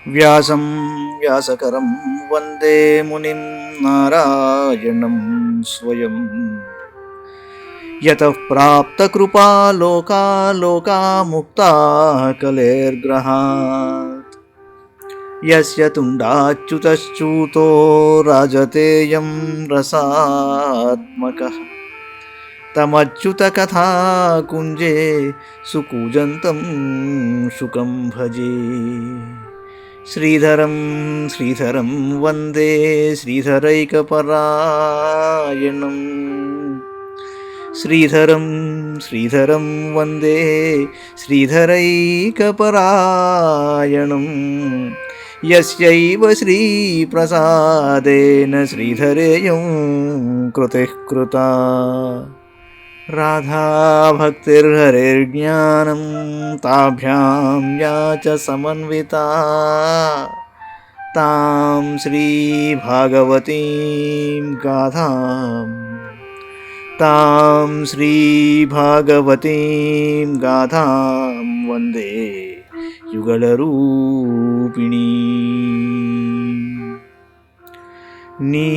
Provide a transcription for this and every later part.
వ్యాసం వ్యాసకరం వందే మునిం నారాయణం స్వయం. యతః ప్రాప్తకృపా లోకా లోకా ముక్తా కలేర్గ్రహాత్. యస్య తుండాచ్యుతశ్చ్యుతో రాజతేయం రసాత్మకః. తమచ్యుతకథా కుంజే సుకూజంతం శుకం భజే. శ్రీధరం శ్రీధరం వందే శ్రీధరైకపరాయణం. శ్రీధరం శ్రీధరం వందే శ్రీధరైకపరాయణం. యస్యైవ శ్రీప్రసాదేన శ్రీధరేయం కృతిః కృతా. రాధాభక్తిర్హరిర్జ్ఞానం తాభ్యాం యా చ సమన్వితా. తాం శ్రీభాగవతీం గాథాం వందే యుగళరూపిణీ. నీ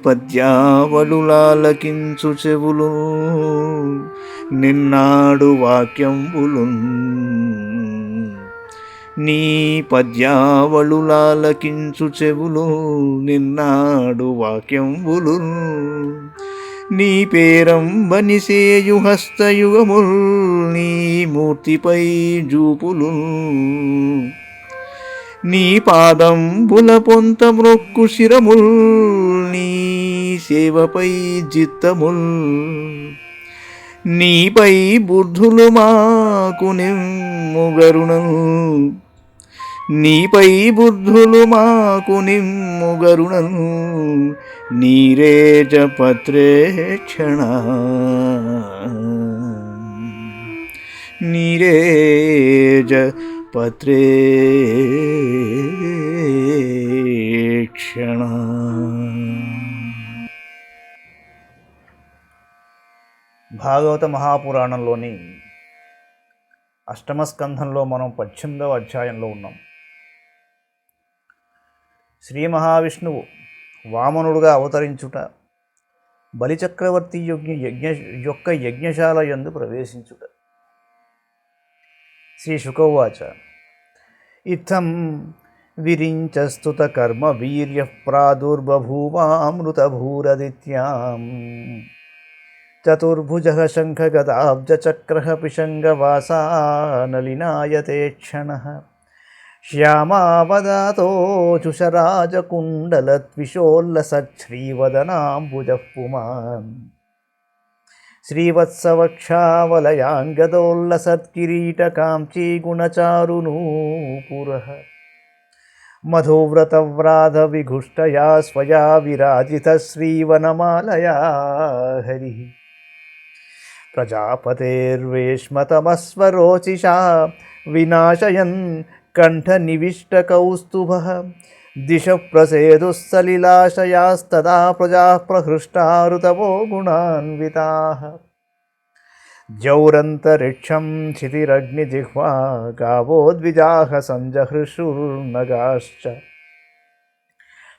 పద్యావళులాలకించు చెవులు నిన్నాడు వాక్యంబులు. నీ పద్యావళులాలకించు చెవులు నిన్నాడు వాక్యంబులు. నీ పేరంబనిసేయు హస్తయుగముల్ నీ మూర్తిపై జూపులు. నీ పాదంబుల పొంత మ్రొక్కు శిరముల్ నీ సేవపై జిత్తముల్. నీపై బుద్ధులు మాకు నిమ్ముగరుణం. నీపై బుద్ధులు మాకు నిమ్ముగరుణం. నీరేజ పత్రేక్షణ నీరేజ పత్రేక్షణ. భాగవత మహాపురాణంలోని అష్టమ స్కంధంలో మనం 18వ అధ్యాయంలో ఉన్నాం. శ్రీ మహావిష్ణువు వామనుడుగా అవతరించుట, బలిచక్రవర్తి యొక్క యజ్ఞశాల యందు ప్రవేశించుట. శ్రీ శుకౌవాచ. ఇత్థం విరించస్తుత కర్మ వీర్య ప్రాదుర్బభూవామృతభూరదిత్యాం. చతుర్భుజః శంఖగదాబ్జచక్రః పిశంగవాసానలినాయతే క్షణః. శ్యామావదాతోజుషరాజకుండలద్విషోల్లసశ్రీవదనాంబుజః పుమాన్. శ్రీవత్సవక్షావలయాంగదోల్లసత్కిరీటకాంచీగుణచారునూపురః. మధువ్రతవ్రాధవిఘుష్టయా స్వయా విరాజితః శ్రీవనమాలయా హరిః. ప్రజాపతేర్వేష్మతమస్వరోచిషా వినాశయన్ కంఠనివిష్టకౌస్తుభః. దిశః ప్రసేదుస్సలిలాశయాస్తదా ప్రజాః ప్రహృష్టా ఋతవో గుణాన్వితాః. ద్యౌరంతరిక్షం క్షితిరగ్నిజిహ్వా గావో ద్విజాః సంజహృషుర్నగాశ్చ.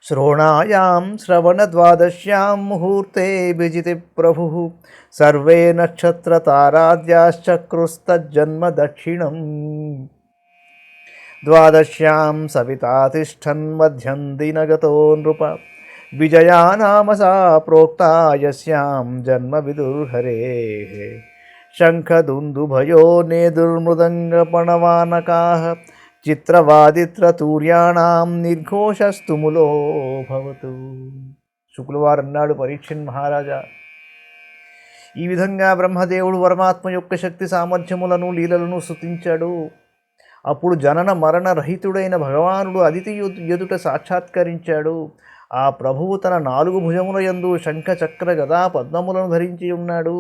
శ్రోణాయాం శ్రవణద్వాదశ్యాం ముహూర్తే విజితి ప్రభుః. సర్వే నక్షత్రతారాద్యాశ్చక్రుస్తజ్జన్మదక్షిణం. ద్వాదశ్యాం సవితా తిష్టన్మధ్యం దినగతో నృప. విజయా నామ సా ప్రోక్తా యస్యాం జన్మ విదుర్హరేః. శంఖదుందుభయో నేదుర్మృదంగపణవానకాః. చిత్రవాదిత్రతూర్యాణం నిర్ఘోషస్తుములో భవతు. శుక్లవారు అన్నాడు, పరీక్షణ్ మహారాజా, ఈ విధంగా బ్రహ్మదేవుడు పరమాత్మ యొక్క శక్తి సామర్థ్యములను లీలలను స్తుతించాడు. అప్పుడు జనన మరణ రహితుడైన భగవానుడు అదితి ఎదుట సాక్షాత్కరించాడు. ఆ ప్రభువు తన 4 భుజముల యందు శంఖ చక్ర గదా పద్మములను ధరించి ఉన్నాడు.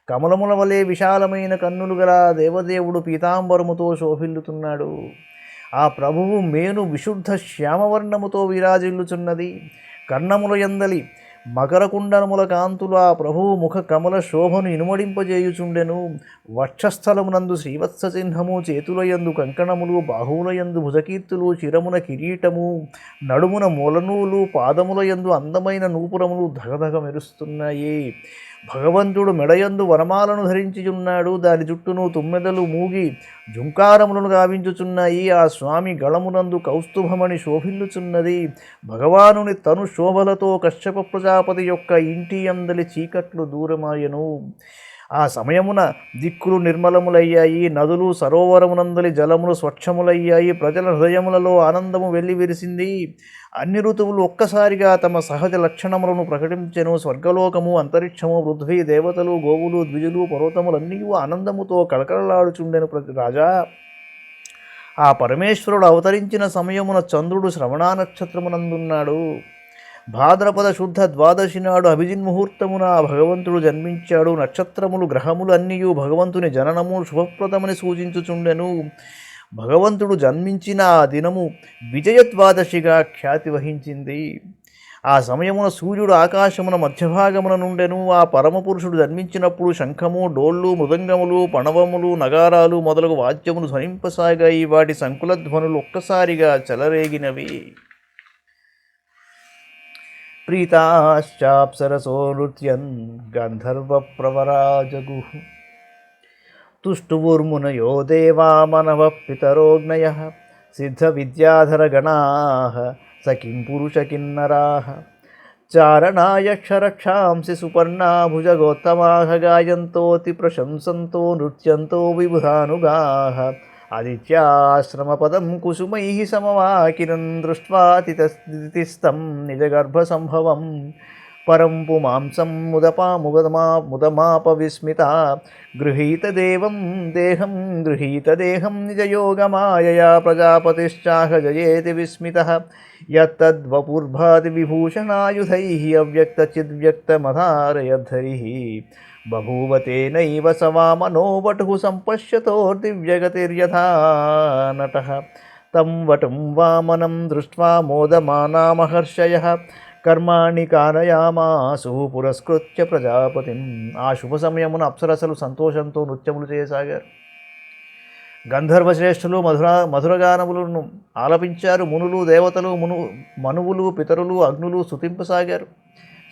కమలముల వలె విశాలమైన కన్నులు గల దేవదేవుడు పీతాంబరముతో శోభిల్లుతున్నాడు. ఆ ప్రభువు మేను విశుద్ధ శ్యామవర్ణముతో విరాజిల్లుచున్నది. కర్ణముల యందలి మకరకుండనముల కాంతులు ఆ ప్రభువు ముఖ కమల శోభను ఇనుమడింపజేయుచుండెను. వక్షస్థలమునందు శ్రీవత్స చిహ్నము, చేతులయందు కంకణములు, బాహువులయందు భుజకీర్తులు, చిరమున కిరీటము, నడుమున మూలనూలు, పాదములయందు అందమైన నూపురములు ధగధగ మెరుస్తున్నాయి. భగవంతుడు మెడయందు వనమాలను ధరించియున్నాడు. దాని చుట్టూను తుమ్మెదలు మూగి జుంకారములను గావించుచున్నాయి. ఆ స్వామి గళమునందు కౌస్తుభమణి శోభిల్లుచున్నది. భగవానుని తను శోభలతో కశ్యప ప్రజాపతి యొక్క ఇంటి అందలి చీకట్లు దూరమాయను. ఆ సమయమున దిక్కులు నిర్మలములయ్యాయి. నదులు సరోవరమునందలి జలములు స్వచ్ఛములయ్యాయి. ప్రజల హృదయములలో ఆనందము వెల్లివిరిసింది. అన్ని ఋతువులు ఒక్కసారిగా తమ సహజ లక్షణములను ప్రకటించెను. స్వర్గలోకము, అంతరిక్షము, పృథ్వీ, దేవతలు, గోవులు, ద్విజులు, పర్వతములన్నీ ఆనందముతో కళకళలాడుచుండెను. రాజా, ఆ పరమేశ్వరుడు అవతరించిన సమయమున చంద్రుడు శ్రవణా నక్షత్రమునందున్నాడు. భాద్రపద శుద్ధ ద్వాదశి నాడు అభిజిన్ముహూర్తమున భగవంతుడు జన్మించాడు. నక్షత్రములు, గ్రహములు అన్నీయు భగవంతుని జననము శుభప్రదమని సూచించుచుండెను. భగవంతుడు జన్మించిన ఆ దినము విజయద్వాదశిగా ఖ్యాతి వహించింది. ఆ సమయమున సూర్యుడు ఆకాశమున మధ్యభాగమున నుండెను. ఆ పరమపురుషుడు జన్మించినప్పుడు శంఖము, డోళ్ళు, మృదంగములు, పణవములు, నగారాలు మొదలగు వాద్యములు ధ్వనింపసాగాయి. వాటి సంకుల ధ్వనులు ఒక్కసారిగా చెలరేగినవి. ప్రీతాశ్చాప్సరసో నృత్యన్ గంధర్వ ప్రవరాజగు తుష్టువుర్మునయో దేవా మనవ పితరోగ్నయ సిద్ధ విద్యాధరగణా సకిం పురుష కిన్నరాః చారణాయక్షరక్షాంసి సుపర్ణాభుజగోత్తమాః గాయంతోతి ప్రశంసంతో నృత్యంతో విబుధానుగాః ఆదిత్యాశ్రమపదం కుసుమైః సమవాకినం దృష్ట్వా తితిస్తం నిజగర్భసంభవం పరం పుమాంసం ముదమాప విస్మిత గృహీతదేవం దేహం గృహీతదేహం నిజయోగమాయయా ప్రజాపతిశ్చాహ జయేతి విస్మితః యత్తద్వపుర్భాతి విభూషణాయుధైః అవ్యక్తచిద్వ్యక్తమధారయద్ధరిః బభూవ తేనైవ స వామనో వటుః సంపశ్యతోర్దివ్యగతిర్యథా నటః తం వటుం వామనం దృష్ట్వా మోదమానా మహర్షయః కర్మాణి కారయామాసు పురస్కృత్య ప్రజాపతిం. ఆ శుభ సమయమున అప్సరసలు సంతోషంతో నృత్యములు చేయసాగారు. గంధర్వశ్రేష్ఠులు మధురగానములను ఆలపించారు. మునులు, దేవతలు, మనువులు, పితరులు, అగ్నులు స్తుతింపసాగారు.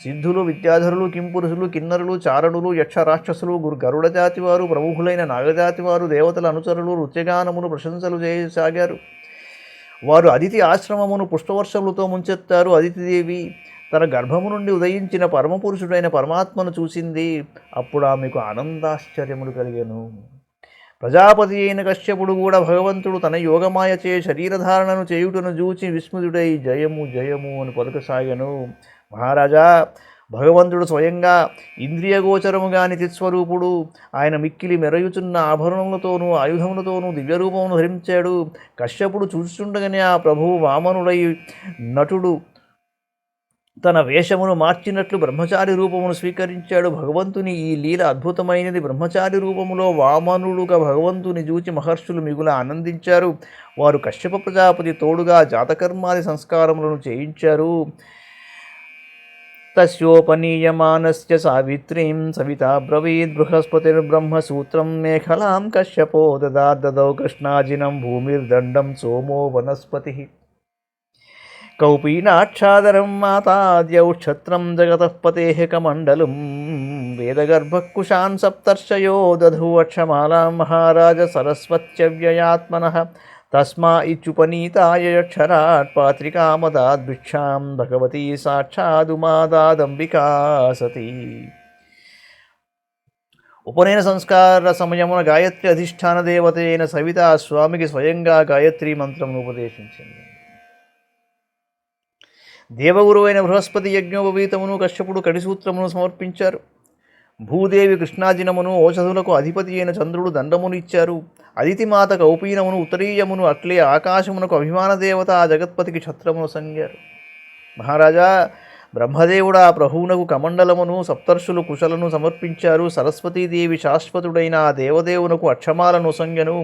సిద్ధులు, విద్యాధరులు, కింపురుషులు, కిన్నరులు, చారణులు, యక్ష రాక్షసులు, గరుడ జాతి వారు, ప్రముఖులైన నాగజాతి వారు, దేవతల అనుచరులు నృత్యగానమును ప్రశంసలు చేయసాగారు. వారు అదితి ఆశ్రమమును పుష్పవర్షములతో ముంచెత్తారు. అదితిదేవి తన గర్భము నుండి ఉదయించిన పరమపురుషుడైన పరమాత్మను చూసింది. అప్పుడు ఆమెకు ఆనందాశ్చర్యములు కలిగెను. ప్రజాపతి అయిన కశ్యపుడు కూడా భగవంతుడు తన యోగమాయచే శరీరధారణను చేయుటను చూచి విస్మితుడై జయము జయము అని పలుకసాగెను. మహారాజా, భగవంతుడు స్వయంగా ఇంద్రియగోచరముగాని చిత్స్వరూపుడు. ఆయన మిక్కిలి మెరయుచున్న ఆభరణములతోనూ ఆయుధములతోనూ దివ్యరూపమును ధరించాడు. కశ్యపుడు చూస్తుండగానే ఆ ప్రభువు వామనుడై నటుడు తన వేషమును మార్చినట్లు బ్రహ్మచారి రూపమును స్వీకరించాడు. భగవంతుని ఈ లీల అద్భుతమైనది. బ్రహ్మచారి రూపములో వామనుడుగా భగవంతుని చూచి మహర్షులు మిగుల ఆనందించారు. వారు కశ్యప ప్రజాపతి తోడుగా జాతకర్మాది సంస్కారములను చేయించారు. తస్యోపనీయమానస్య సావిత్రీం సవితా బ్రవీద్ బృహస్పతిర్బ్రహ్మసూత్రం మేఖలాం కశ్యపో దదౌ కృష్ణాజినం భూమిర్దండం సోమో వనస్పతి కౌపీనాక్షాదరం మాతాద్యౌక్షత్రం జగతః పతేః కమండలం వేదగర్భకుశాన్ సప్తర్షయో దధూ అక్షమాలాం మహారాజ సరస్వత్యవ్యయాత్మనః తస్మా ఇచ్చుపనీతాయ యక్షరాట్ పాత్రికామదాద్భిక్షాం భగవతీ సాక్షాదుమాదాదంబికా సతీ. ఉపనయన సంస్కార సమయమున గాయత్రి అధిష్టాన దేవత అయిన సవిత స్వామికి స్వయంగా గాయత్రీ మంత్రమును ఉపదేశించింది. దేవగురువైన బృహస్పతి యజ్ఞోపవీతమును కశ్యపుడు కడిసూత్రమును సమర్పించారు. భూదేవి కృష్ణాజినమును, ఔషధులకు అధిపతి అయిన చంద్రుడు దండమును ఇచ్చారు. అదితిమాత కౌపీనమును, ఉత్తరీయమును, అట్లే ఆకాశమునకు అభిమాన దేవత ఆ జగత్పతికి ఛత్రమును సంగారు. మహారాజా, బ్రహ్మదేవుడు ఆ ప్రభువునకు కమండలమును సప్తర్షులు కుశలను సమర్పించారు. సరస్వతీదేవి శాశ్వతుడైన ఆ దేవదేవునకు అక్షమాలను సంగను.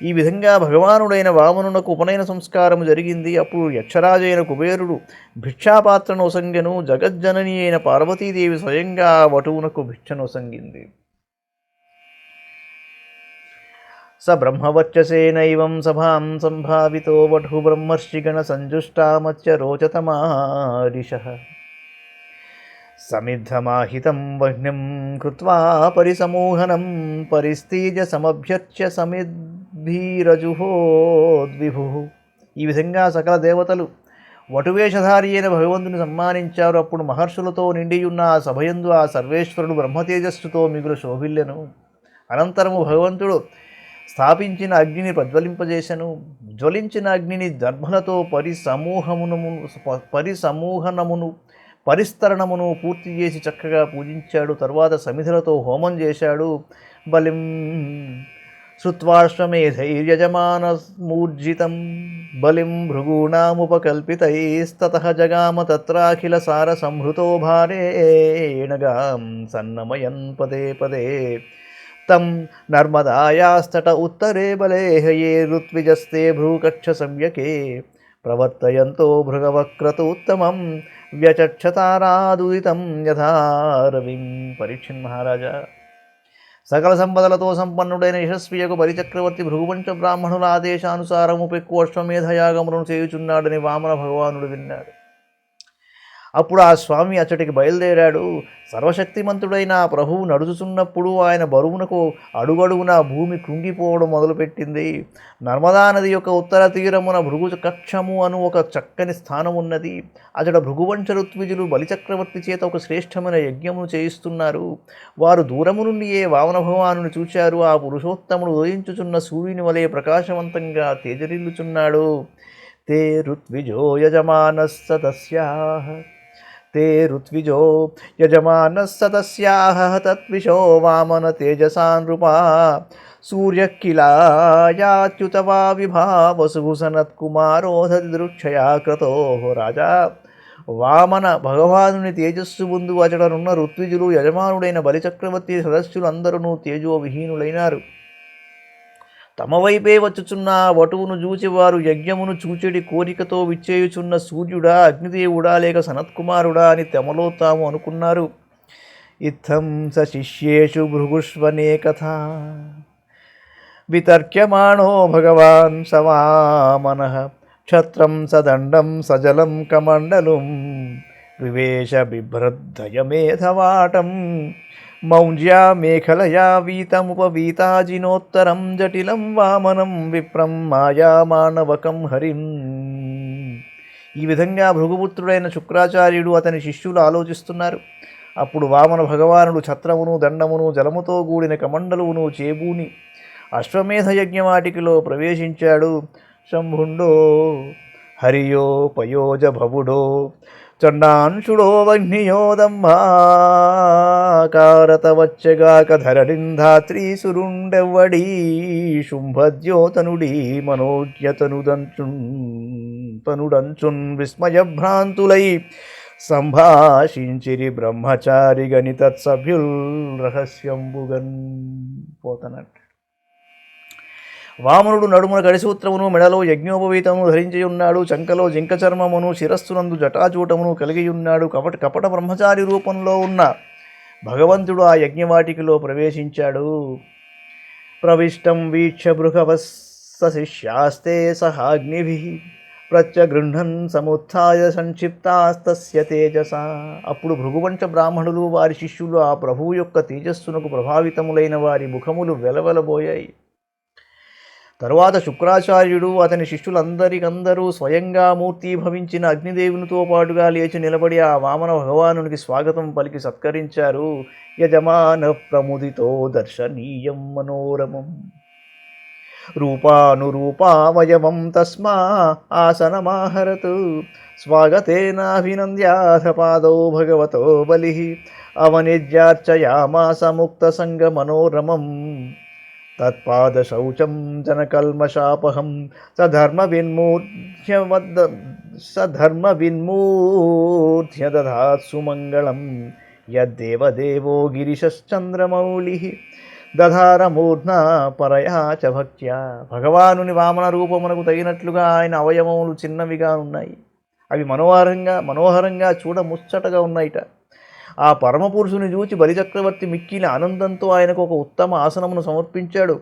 ఈ విధంగా భగవానుడైన వామనునకు ఉపనయన సంస్కారము జరిగింది. అప్పుడు యక్షరాజైన కుబేరుడు భిక్షాపాత్రను సంగను. జగజ్జనని అయిన పార్వతీదేవి స్వయంగా ఆ వటువునకు భిక్షను సంగింది. స బ్రహ్మవర్చసేనైవం సభాం సంభావితో వటు బ్రహ్మర్షిగణ సంజుష్టామత్య రోచతమాదిశః సమిద్ధమాహితం వహ్నిం కృత్వా పరిసమోహనం పరిస్తీజసమభ్యర్చ్య సమిద్భీరజుహోద్విభుః. ఈ విధంగా సకల దేవతలు వటువేషధారి అయిన భగవంతుని సన్మానించారు. అప్పుడు మహర్షులతో నిండియున్న ఆ సభయందు ఆ సర్వేశ్వరుడు బ్రహ్మతేజస్సుతో మిగులు శోభిల్లెను. అనంతరము భగవంతుడు స్థాపించిన అగ్నిని ప్రజ్వలింపజేసెను. జ్వలించిన అగ్నిని దర్భలతో పరిసమూహనమును పరిస్తరణమును పూర్తి చేసి చక్కగా పూజించాడు. తరువాత సమిధులతో హోమం చేశాడు. బలిం శ్రుత్వాశ్వమేధైర్యజమానమూర్జితం బలిం భృగూణాముపకల్పితైస్తతః జగామ తత్రాఖిల సార సంహృతో భారేణగాం సన్నమయన్ పదే పదే తం నర్మదాయాస్తట ఉత్తరే బలేహయే ఋత్విజస్తే భ్రూకక్ష సంయకే ప్రవర్తయంతో భృగవక్రతూత్తమం వ్యచక్షతారాదుదితం యథారవిం. పరీక్షణ్ మహారాజా, సకల సంపదలతో సంపన్నుడైన యశస్వియకు బలిచక్రవర్తి భృగువంశ బ్రాహ్మణుల ఆదేశానుసారము పెక్కు అశ్వమేధయాగములను చేయుచున్నాడని వామన భగవానుడు విన్నాడు. అప్పుడు ఆ స్వామి అచ్చటికి బయలుదేరాడు. సర్వశక్తిమంతుడైన ఆ ప్రభువు నడుచుచున్నప్పుడు ఆయన బరువునకు అడుగడుగున భూమి కృంగిపోవడం మొదలుపెట్టింది. నర్మదా నది యొక్క ఉత్తర తీరమున భృగు కక్షము అను ఒక చక్కని స్థానం ఉన్నది. అచట భృగువంశ ఋత్విజులు బలిచక్రవర్తి చేత ఒక శ్రేష్టమైన యజ్ఞమును చేయిస్తున్నారు. వారు దూరము నుండియే వామన భగవానుని చూచారు. ఆ పురుషోత్తముడు ఉదయించుచున్న సూర్యుని వలె ప్రకాశవంతంగా తేజరిల్లుచున్నాడు. తే ఋత్విజో యజమానస్స తస్యాః తే ఋత్విజో యజమానస్స తస్యాః తత్విషో వామన తేజసా నృపా సూర్యకిలాయాచ్యుత వా విభావసు సనత్కుమారోధతి దృక్షయా క్రతో. రాజా, వామన భగవానుని తేజస్సు ముందు అచటనున్న ఋత్విజులు యజమానుడైన బలిచక్రవర్తి సదస్సులు అందరూ తేజో విహీనులైనారు. తమ వైపే వచ్చుచున్న వటువును చూచి వారు యజ్ఞమును చూచెడి కోరికతో విచ్చేయుచున్న సూర్యుడా, అగ్నిదేవుడా లేక సనత్కుమారుడా అని తమలో తాము అనుకున్నారు. ఇత్థం స శిష్యేషు భృగుష్వనే కథా వితర్క్యమాణో భగవాన్ సవామనః క్షత్రం సదండం సజలం కమండలం వివేశ బిభ్రద్ధయమేధవాటం మౌంజ్యా మేఖలయా వీతముపవీతాజినోత్తరం జటిలం వామనం విప్రం మాయామానవకం హరిం. ఈ విధంగా భృగుపుత్రుడైన శుక్రాచార్యుడు అతని శిష్యులు ఆలోచిస్తున్నారు. అప్పుడు వామన భగవానుడు ఛత్రమును దండమును జలముతో కూడిన కమండలువును చేబూని అశ్వమేధ యజ్ఞవాటికలో ప్రవేశించాడు. శంభుండో హరియో పయోజ భవుడో చండాంశుడో వహ్నియోదమ్మాకారత వచ్చగాకధరణింధాత్రీ సురుండెవ్వడీ శుంభద్యోతనుడీ మనోజ్ఞతనుదంచున్ విస్మయభ్రాంతులై సంభాషించిరి బ్రహ్మచారి గణి తత్సభ్యుల్ రహస్యంబుగన్. పోతనట్ వామనుడు నడుమున గడిసూత్రమును మెడలో యజ్ఞోపవీతమును ధరించి ఉన్నాడు. చంకలో జింక చర్మమును శిరస్సునందు జటాచూటమును కలిగి ఉన్నాడు. కపట బ్రహ్మచారి రూపంలో ఉన్న భగవంతుడు ఆ యజ్ఞవాటికలో ప్రవేశించాడు. ప్రవిష్టం వీక్ష భృగవస్స శిష్యాస్తే సహాగ్నిభిః ప్రత్యగృహ్ణన్ సముత్థాయ సంక్షిప్తాస్తస్య తేజస. అప్పుడు భృగువంశ బ్రాహ్మణులు వారి శిష్యులు ఆ ప్రభువు యొక్క తేజస్సునకు ప్రభావితములైన వారి ముఖములు వెలవెలబోయాయి. తరువాత శుక్రాచార్యుడు అతని శిష్యులందరికందరూ స్వయంగా మూర్తీభవించిన అగ్నిదేవునితో పాటుగా లేచి నిలబడి ఆ వామన భగవానునికి స్వాగతం పలికి సత్కరించారు. యజమాన ప్రముదితో దర్శనీయం మనోరమం రూపానురూపావయవం తస్మా ఆసనమాహరతు స్వాగతేనాభినంద్యాథ పాదౌ భగవతో బలిః అవనిజ్యార్చయామాస ముక్తసంగ మనోరమం తత్పాదశౌచం జనకల్మషాపహం సధర్మ విన్మూఢ్యవద్ద సధర్మ విన్మూర్ధ్య దధాత్సు మంగళం యద్దేవదేవో గిరిశ్చంద్రమౌళి దధారమూర్ధ్నా పరయా చ భక్త్యా. భగవానుని వామన రూపమునకు తగినట్లుగా ఆయన అవయవములు చిన్నవిగా ఉన్నాయి. అవి మనోహరంగా చూడ ముచ్చటగా ఉన్నాయిట. ఆ పరమపురుషుని చూచి బలిచక్రవర్తి మిక్కిలి ఆనందంతో ఆయనకు ఒక ఉత్తమ ఆసనమును సమర్పించాడు.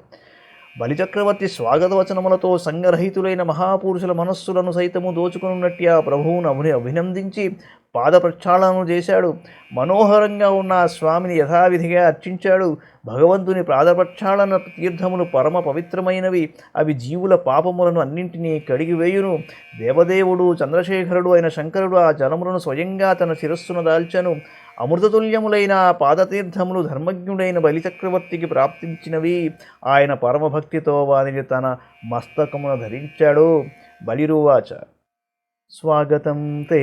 బలిచక్రవర్తి స్వాగతవచనములతో సంగరహితులైన మహాపురుషుల మనస్సులను సైతము దోచుకున్నట్టు ఆ ప్రభువును అభినందించి పాద ప్రక్షాళనను చేశాడు. మనోహరంగా ఉన్న ఆ స్వామిని యథావిధిగా అర్చించాడు. భగవంతుని పాదప్రక్షాళన తీర్థములు పరమ పవిత్రమైనవి. అవి జీవుల పాపములను అన్నింటినీ కడిగివేయును. దేవదేవుడు చంద్రశేఖరుడు అయిన శంకరుడు ఆ జలములను స్వయంగా తన శిరస్సును దాల్చెను. అమృతతుల్యములైన పాదతీర్థములు ధర్మజ్ఞుడైన బలిచక్రవర్తికి ప్రాప్తించినవి. ఆయన పరమభక్తితో వారిని తన మస్తకమున ధరించాడు. బలిరువాచ స్వాగతం తే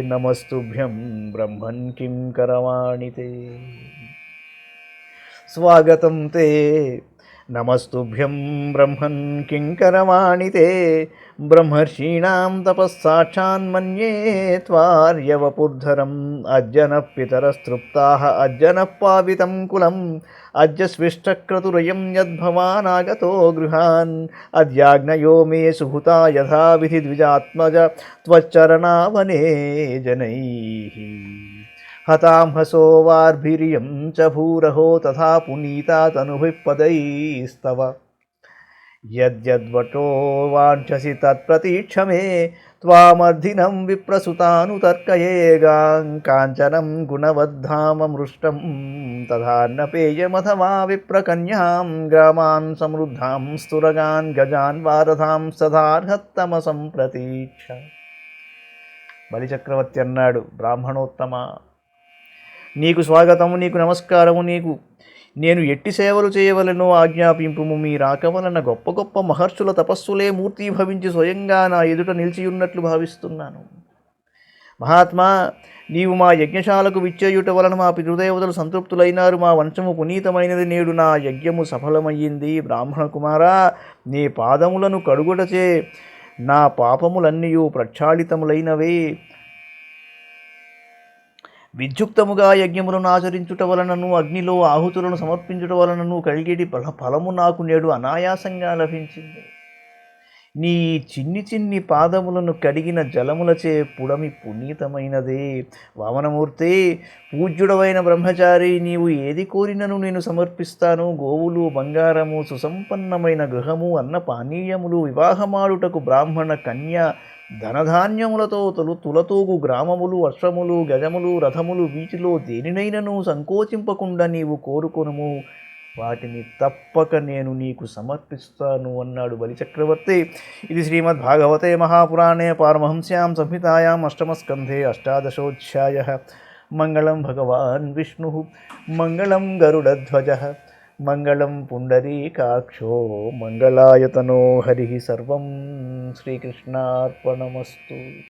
నమస్తుభ్యం బ్రహ్మన్ కిం కరవాణి తే. స్వాగతం తే నమస్తుభ్యం బ్రహ్మన్ కిం కరవాణి తే. బ్రహ్మర్షీణాం తపస్సాక్షాన్మన్యే త్వార్యవపుర్ధరం. అజ్జనః పితరస్తృప్తాః అజ్జనః పావితం కులం. అజ్జస్విష్టక్రతురయం యద్భవానాగతో గృహాన్. అద్యాజ్ఞయో మే సుహృతా యథావిధి ద్విజాత్మజ త్వచ్చరణావనే జనైః. హతాం హసో వార్భిరియం చ భూరహో తథా పునీతా తనుభిః పదైస్తవ. యద్యద్వటో వాంఛసి తత్ప్రతీక్ష మే. త్వామర్ధినం విప్రసుతానుతర్కయేగాం. కాంచనం గుణవద్ధామమృష్టం తథాన్నపేయమథవా విప్రకన్యాం. గ్రామాన్ సమృద్ధాం స్తురగాన్ గజాన్ వారధాం సదార్హత్తమసం ప్రతీక్ష. బలిచక్రవర్తి అన్నాడు, బ్రాహ్మణోత్తమ, నీకు స్వాగతము, నీకు నమస్కారము. నేను ఎట్టి సేవలు చేయవలనో ఆజ్ఞాపింపుము. మీ రాక వలన గొప్ప గొప్ప మహర్షుల తపస్సులే మూర్తీభవించి స్వయంగా నా ఎదుట నిలిచియున్నట్లు భావిస్తున్నాను. మహాత్మా, నీవు మా యజ్ఞశాలకు విచ్చేయుట వలన మా పితృదేవతలు సంతృప్తులైనారు. మా వంశము పునీతమైనది. నేడు నా యజ్ఞము సఫలమయ్యింది. బ్రాహ్మణ కుమారా, నీ పాదములను కడుగుటచే నా పాపములన్నీయు ప్రక్షాళితములైనవే. విద్యుక్తముగా యజ్ఞములను ఆచరించుట వలనను అగ్నిలో ఆహుతులను సమర్పించుట వలనను కలిగేటి ఫలము నాకు నేడు అనాయాసంగా లభించింది. నీ చిన్ని పాదములను కడిగిన జలములచే పుడమి పునీతమైనదే. వామనమూర్తి, పూజ్యుడవైన బ్రహ్మచారి, నీవు ఏది కోరినను నేను సమర్పిస్తాను. గోవులు, బంగారము, సుసంపన్నమైన గృహము, అన్నపానీయములు, వివాహమాడుటకు బ్రాహ్మణ కన్య, ధనధాన్యములతో తులతూగు గ్రామములు, అశ్వములు, గజములు, రథములు, వీటిలో దేనినైనను సంకోచింపకుండా నీవు కోరుకొనుము. వాటిని తప్పక నేను నీకు సమర్పిస్తాను అన్నాడు బలిచక్రవర్తి. ఇది శ్రీమద్భాగవతే మహాపురాణే పారమహంస్యాం సంహితాయాం అష్టమస్కంధే అష్టాదశోధ్యాయః. మంగళం భగవాన్ విష్ణుః, మంగళం గరుడధ్వజः, మంగళం పుండరీకాక్షో, మంగళాయతనో హరిః. సర్వం శ్రీకృష్ణార్పణమస్తు.